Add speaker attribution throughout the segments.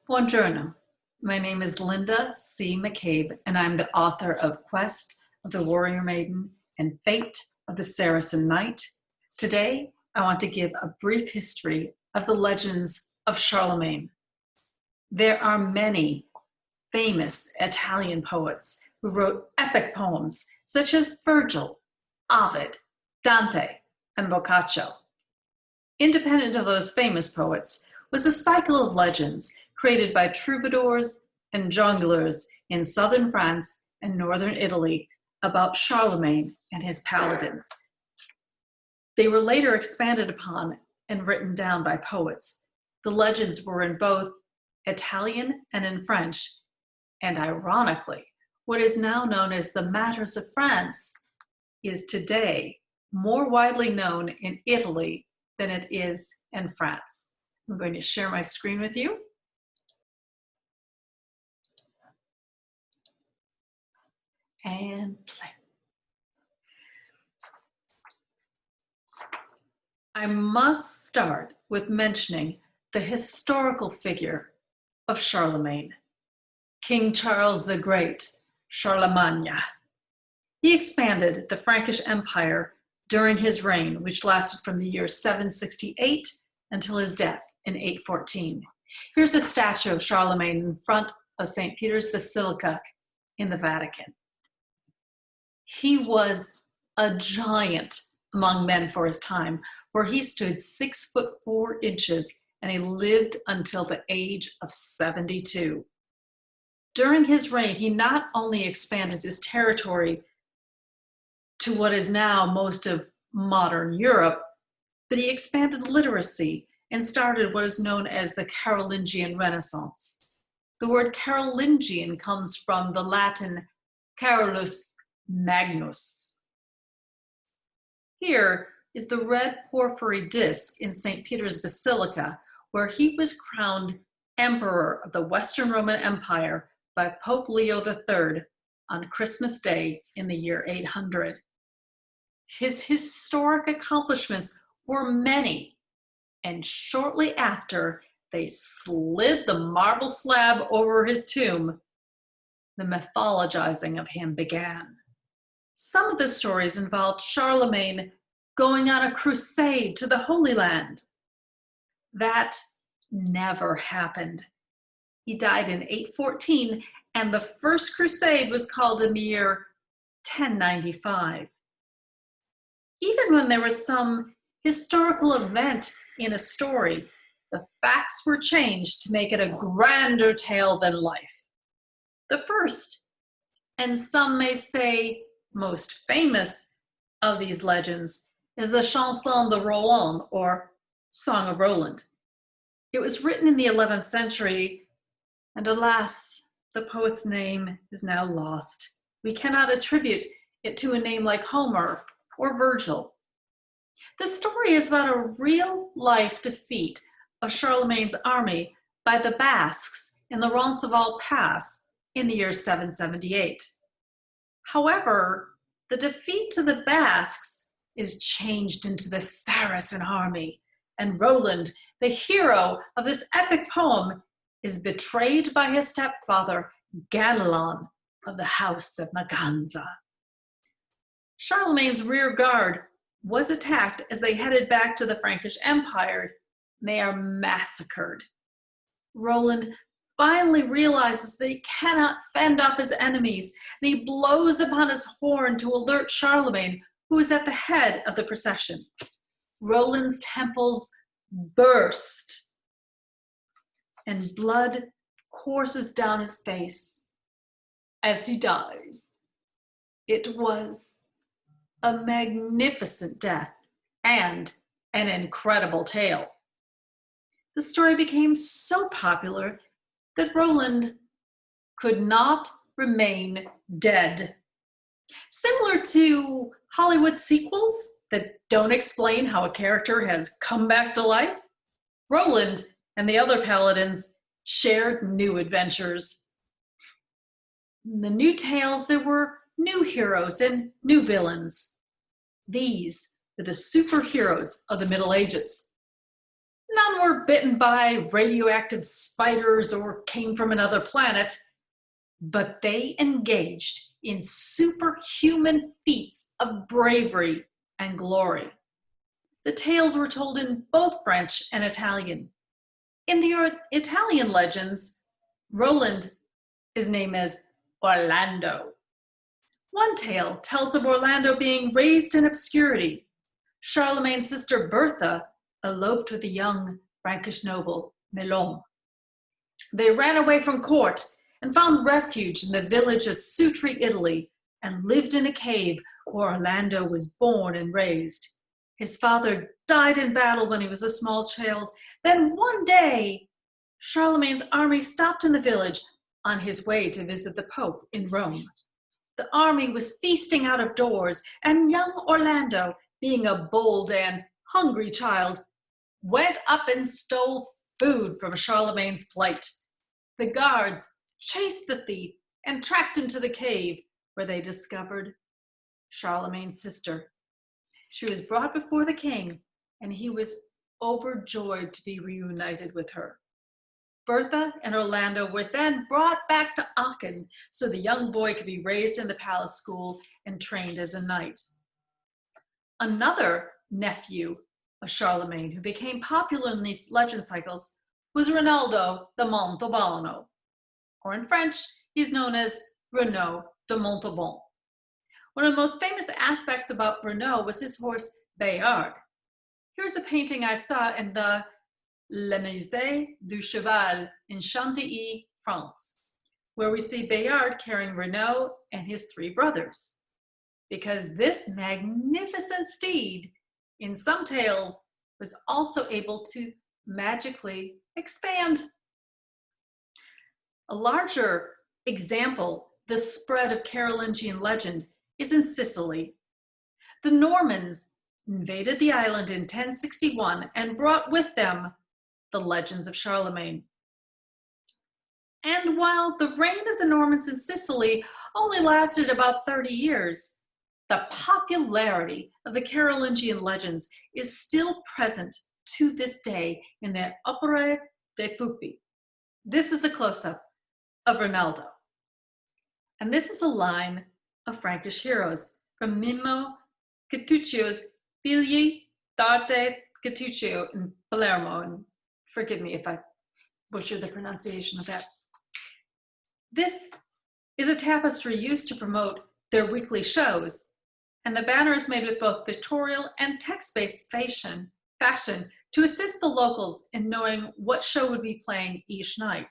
Speaker 1: Buongiorno. My name is Linda C. McCabe, and I'm the author of Quest of the Warrior Maiden and Fate of the Saracen Knight. Today, I want to give a brief history of the legends of Charlemagne. There are many famous Italian poets who wrote epic poems such as Virgil, Ovid, Dante, and Boccaccio. Independent of those famous poets was a cycle of legends created by troubadours and jongleurs in southern France and northern Italy about Charlemagne and his paladins. They were later expanded upon and written down by poets. The legends were in both Italian and in French, and ironically, what is now known as the Matters of France is today more widely known in Italy than it is in France. I'm going to share my screen with you. And play. I must start with mentioning the historical figure of Charlemagne, King Charles the Great, Charlemagne. He expanded the Frankish Empire during his reign, which lasted from the year 768 until his death in 814. Here's a statue of Charlemagne in front of St. Peter's Basilica in the Vatican. He was a giant among men for his time, for he stood 6'4" and he lived until the age of 72. During his reign, he not only expanded his territory to what is now most of modern Europe, but he expanded literacy and started what is known as the Carolingian Renaissance. The word Carolingian comes from the Latin Carolus Magnus. Here is the red porphyry disc in St. Peter's Basilica, where he was crowned Emperor of the Western Roman Empire by Pope Leo III on Christmas Day in the year 800. His historic accomplishments were many, and shortly after they slid the marble slab over his tomb, the mythologizing of him began. Some of the stories involved Charlemagne going on a crusade to the Holy Land. That never happened. He died in 814, and the first crusade was called in the year 1095. Even when there was some historical event in a story, the facts were changed to make it a grander tale than life. The first, and some may say most famous of these legends, is the Chanson de Roland, or Song of Roland. It was written in the 11th century, and alas, the poet's name is now lost. We cannot attribute it to a name like Homer or Virgil. The story is about a real-life defeat of Charlemagne's army by the Basques in the Roncesvalles Pass in the year 778. However, the defeat to the Basques is changed into the Saracen army, and Roland, the hero of this epic poem, is betrayed by his stepfather, Ganelon of the House of Maganza. Charlemagne's rear guard was attacked as they headed back to the Frankish Empire. They are massacred. Roland finally realizes that he cannot fend off his enemies, and he blows upon his horn to alert Charlemagne, who is at the head of the procession. Roland's temples burst, and blood courses down his face as he dies. It was a magnificent death and an incredible tale. The story became so popular that Roland could not remain dead. Similar to Hollywood sequels that don't explain how a character has come back to life, Roland and the other paladins shared new adventures. In the new tales, there were new heroes and new villains. These were the superheroes of the Middle Ages. None were bitten by radioactive spiders or came from another planet, but they engaged in superhuman feats of bravery and glory. The tales were told in both French and Italian. In the Italian legends, Roland is named as Orlando. One tale tells of Orlando being raised in obscurity. Charlemagne's sister Bertha eloped with a young Frankish noble, Melon. They ran away from court and found refuge in the village of Sutri, Italy, and lived in a cave where Orlando was born and raised. His father died in battle when he was a small child. Then one day, Charlemagne's army stopped in the village on his way to visit the Pope in Rome. The army was feasting out of doors, and young Orlando, being a bold and hungry child, went up and stole food from Charlemagne's plate. The guards chased the thief and tracked him to the cave, where they discovered Charlemagne's sister. She was brought before the king, and he was overjoyed to be reunited with her. Bertha and Orlando were then brought back to Aachen so the young boy could be raised in the palace school and trained as a knight. Another nephew of Charlemagne who became popular in these legend cycles was Rinaldo de Montalbano, or in French, he's known as Renaud de Montauban. One of the most famous aspects about Renaud was his horse Bayard. Here's a painting I saw in the Le Musée du Cheval in Chantilly, France, where we see Bayard carrying Renaud and his three brothers. Because this magnificent steed, in some tales, was also able to magically expand. A larger example, the spread of Carolingian legend, is in Sicily. The Normans invaded the island in 1061 and brought with them the legends of Charlemagne. And while the reign of the Normans in Sicily only lasted about 30 years, the popularity of the Carolingian legends is still present to this day in the Opere dei Pupi. This is a close-up of Rinaldo. And this is a line of Frankish heroes from Mimmo Catuccio's Figli d'Arte Catuccio in Palermo. And forgive me if I butcher the pronunciation of that. This is a tapestry used to promote their weekly shows, and the banner is made with both pictorial and text-based fashion to assist the locals in knowing what show would be playing each night.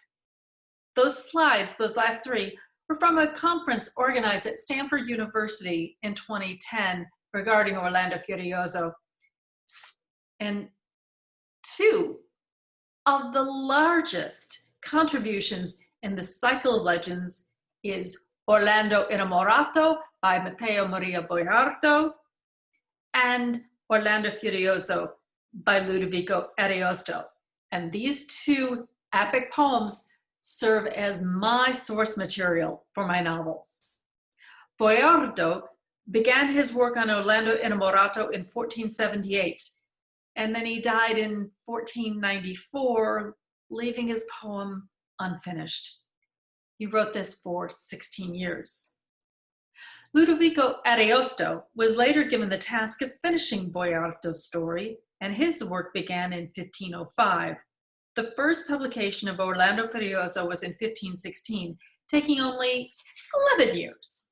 Speaker 1: Those slides, those last three, were from a conference organized at Stanford University in 2010 regarding Orlando Furioso. And two of the largest contributions in the cycle of legends is Orlando Innamorato by Matteo Maria Boiardo and Orlando Furioso by Ludovico Ariosto. And these two epic poems serve as my source material for my novels. Boiardo began his work on Orlando Innamorato in 1478, and then he died in 1494, leaving his poem unfinished. He wrote this for 16 years. Ludovico Ariosto was later given the task of finishing Boiardo's story, and his work began in 1505. The first publication of Orlando Furioso was in 1516, taking only 11 years.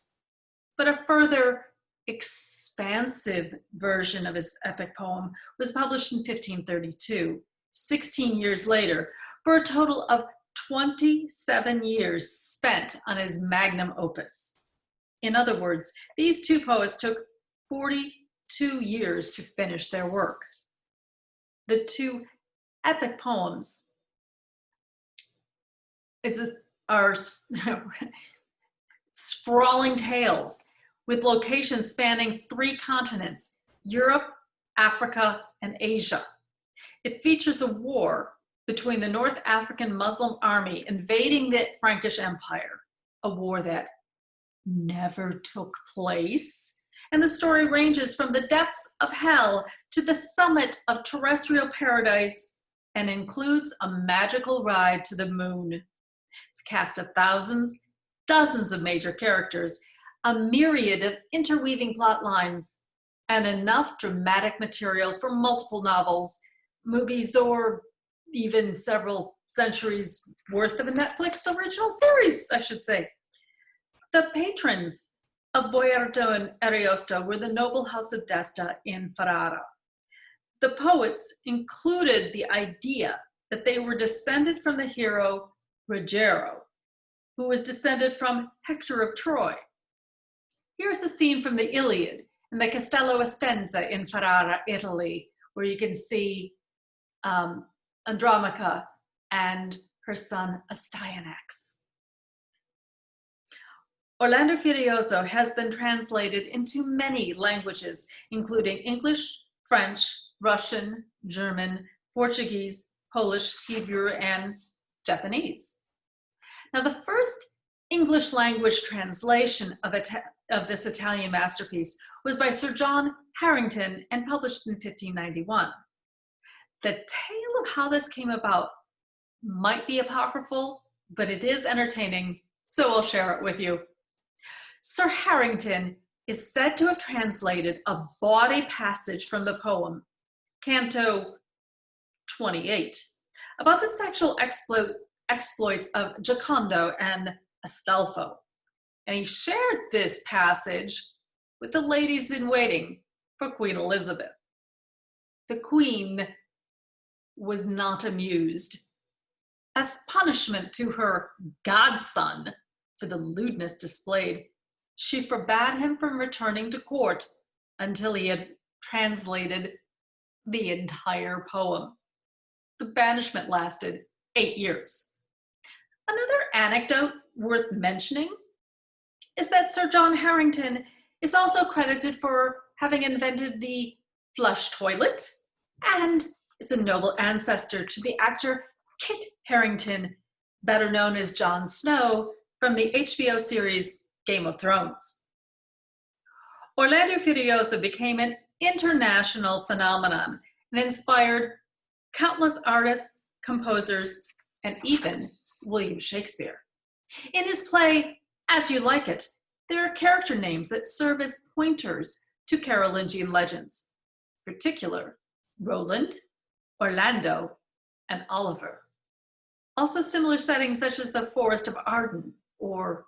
Speaker 1: But a further expansive version of his epic poem was published in 1532, 16 years later, for a total of 27 years spent on his magnum opus. In other words, these two poets took 42 years to finish their work. The two epic poems are sprawling tales with locations spanning 3 continents, Europe, Africa, and Asia. It features a war between the North African Muslim army invading the Frankish Empire, a war that never took place. And the story ranges from the depths of hell to the summit of terrestrial paradise and includes a magical ride to the moon. It's a cast of thousands, dozens of major characters, a myriad of interweaving plot lines, and enough dramatic material for multiple novels, movies, or even several centuries worth of a Netflix original series, I should say. The patrons of Boiardo and Ariosto were the noble house of Desta in Ferrara. The poets included the idea that they were descended from the hero Ruggiero, who was descended from Hector of Troy. Here's a scene from the Iliad in the Castello Estense in Ferrara, Italy, where you can see Andromache and her son Astyanax. Orlando Furioso has been translated into many languages, including English, French, Russian, German, Portuguese, Polish, Hebrew, and Japanese. Now, the first English language translation of this Italian masterpiece was by Sir John Harington and published in 1591. The tale of how this came about might be apocryphal, but it is entertaining, so I'll share it with you. Sir Harington is said to have translated a bawdy passage from the poem, Canto 28, about the sexual exploits of Giocondo and Astolfo. And he shared this passage with the ladies in waiting for Queen Elizabeth. The Queen was not amused. As punishment to her godson for the lewdness displayed, she forbade him from returning to court until he had translated the entire poem. The banishment lasted 8 years. Another anecdote worth mentioning is that Sir John Harington is also credited for having invented the flush toilet and is a noble ancestor to the actor Kit Harington, better known as Jon Snow from the HBO series Game of Thrones. Orlando Furioso became an international phenomenon and inspired countless artists, composers, and even William Shakespeare. In his play, As You Like It, there are character names that serve as pointers to Carolingian legends, in particular Roland, Orlando, and Oliver. Also similar settings such as the Forest of Arden or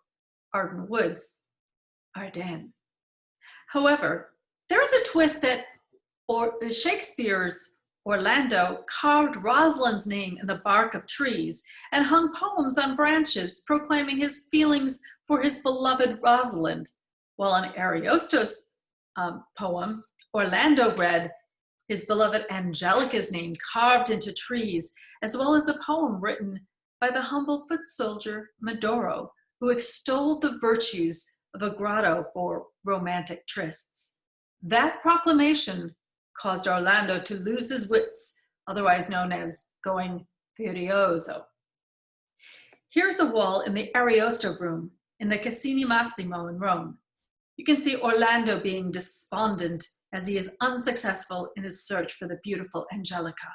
Speaker 1: Arden Woods, Ardennes. However, there is a twist that Shakespeare's Orlando carved Rosalind's name in the bark of trees and hung poems on branches proclaiming his feelings for his beloved Rosalind, while in Ariosto's poem, Orlando read his beloved Angelica's name carved into trees, as well as a poem written by the humble foot soldier Medoro, who extolled the virtues of a grotto for romantic trysts. That proclamation caused Orlando to lose his wits, otherwise known as going furioso. Here's a wall in the Ariosto room in the Casino Massimo in Rome. You can see Orlando being despondent as he is unsuccessful in his search for the beautiful Angelica.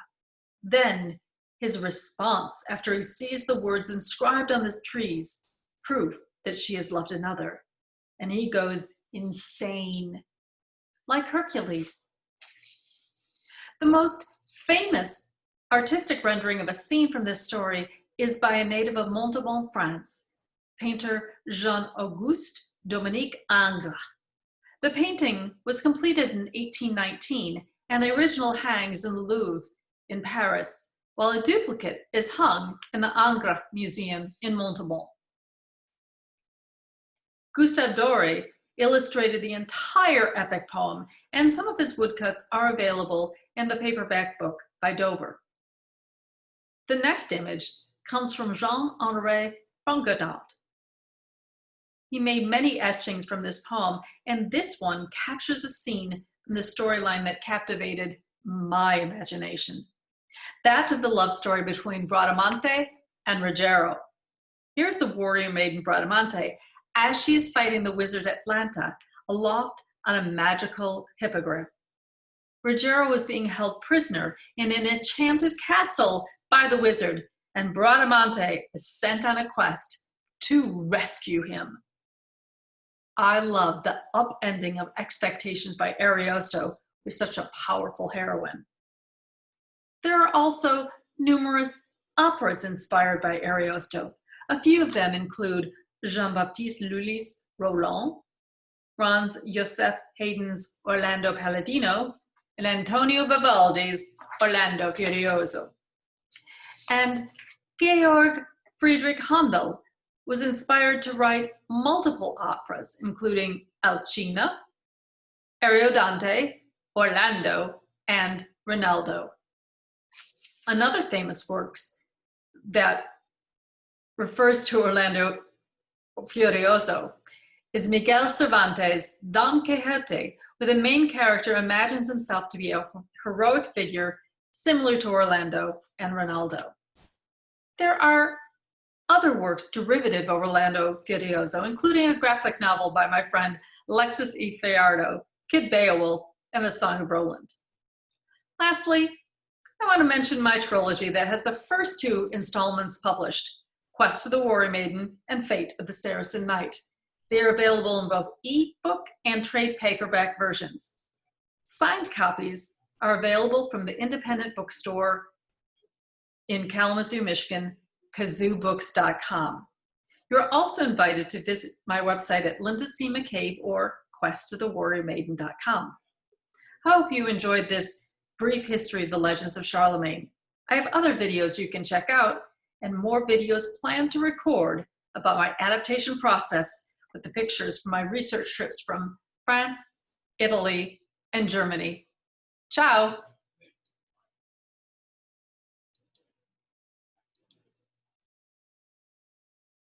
Speaker 1: Then his response after he sees the words inscribed on the trees, proof that she has loved another, and he goes insane, like Hercules. The most famous artistic rendering of a scene from this story is by a native of Montalban, France, painter Jean-Auguste Dominique Ingres. The painting was completed in 1819, and the original hangs in the Louvre in Paris, while a duplicate is hung in the Ingres Museum in Montalban. Gustave Doré illustrated the entire epic poem, and some of his woodcuts are available in the paperback book by Dover. The next image comes from Jean-Honoré Fongodard. He made many etchings from this poem, and this one captures a scene from the storyline that captivated my imagination. That of the love story between Bradamante and Ruggiero. Here's the warrior maiden Bradamante as she is fighting the wizard Atalanta aloft on a magical hippogriff. Ruggiero was being held prisoner in an enchanted castle by the wizard, and Bradamante is sent on a quest to rescue him. I love the upending of expectations by Ariosto with such a powerful heroine. There are also numerous operas inspired by Ariosto. A few of them include Jean-Baptiste Lully's Roland, Franz Joseph Haydn's Orlando Palladino, and Antonio Vivaldi's Orlando Furioso. And Georg Friedrich Händel was inspired to write multiple operas, including Alcina, Ariodante, Orlando, and Rinaldo. Another famous work that refers to Orlando Furioso is Miguel Cervantes' Don Quixote, where the main character imagines himself to be a heroic figure similar to Orlando and Rinaldo. There are other works derivative of Orlando Furioso, including a graphic novel by my friend Alexis E. Fiardo, Kid Beowulf, and The Song of Roland. Lastly, I want to mention my trilogy that has the first two installments published, Quest of the Warrior Maiden and Fate of the Saracen Knight. They are available in both e-book and trade paperback versions. Signed copies are available from the independent bookstore in Kalamazoo, Michigan, kazoobooks.com. You're also invited to visit my website at Linda C. McCabe or questofthewarriormaiden.com. I hope you enjoyed this brief history of the legends of Charlemagne. I have other videos you can check out and more videos planned to record about my adaptation process with the pictures from my research trips from France, Italy, and Germany. Ciao!